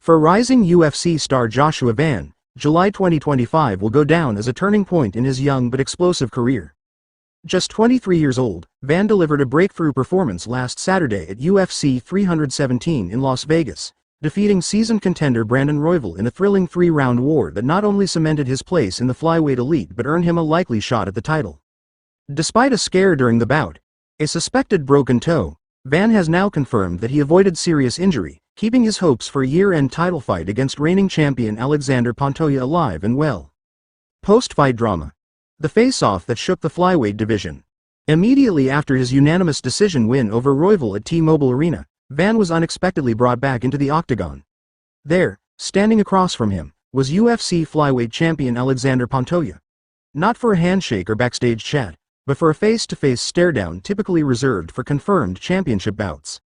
For rising UFC star Joshua Van, July 2025 will go down as a turning point in his young but explosive career. Just 23 years old, Van delivered a breakthrough performance last Saturday at UFC 317 in Las Vegas, defeating seasoned contender Brandon Royval in a thrilling 3-round war that not only cemented his place in the flyweight elite but earned him a likely shot at the title. Despite a scare during the bout, a suspected broken toe, Van has now confirmed that he avoided serious injury, keeping his hopes for a year-end title fight against reigning champion Alexandre Pantoja alive and well. Post-fight drama. The face-off that shook the flyweight division. Immediately after his unanimous decision win over Royval at T-Mobile Arena, Van was unexpectedly brought back into the Octagon. There, standing across from him, was UFC flyweight champion Alexandre Pantoja. Not for a handshake or backstage chat, but for a face-to-face stare-down typically reserved for confirmed championship bouts.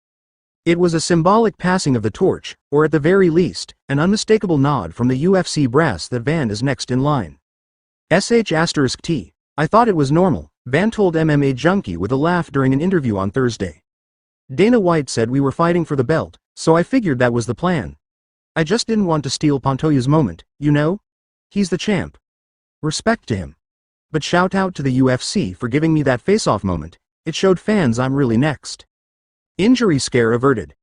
It was a symbolic passing of the torch, or at the very least, an unmistakable nod from the UFC brass that Van is next in line. *T. I thought it was normal, Van told MMA Junkie with a laugh during an interview on Thursday. Dana White said we were fighting for the belt, so I figured that was the plan. I just didn't want to steal Pantoja's moment, you know? He's the champ. Respect to him. But shout out to the UFC for giving me that face-off moment, it showed fans I'm really next. Injury scare averted.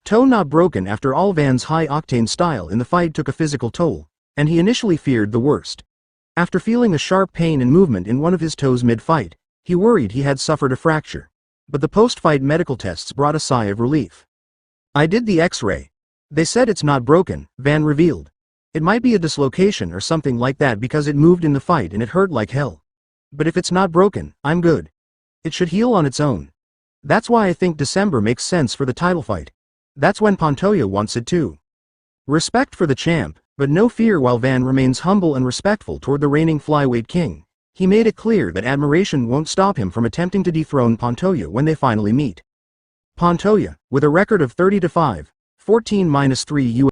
Toe not broken after all. Van's high-octane style in the fight took a physical toll, and he initially feared the worst. After feeling a sharp pain and movement in one of his toes mid-fight, he worried he had suffered a fracture. But the post-fight medical tests brought a sigh of relief. I did the X-ray. They said it's not broken, Van revealed. It might be a dislocation or something like that because it moved in the fight and it hurt like hell. But if it's not broken, I'm good. It should heal on its own. That's why I think December makes sense for the title fight. That's when Pantoja wants it too. Respect for the champ, but no fear. While Van remains humble and respectful toward the reigning flyweight king, he made it clear that admiration won't stop him from attempting to dethrone Pantoja when they finally meet. Pantoja, with a record of 30-5, 14-3 U.S.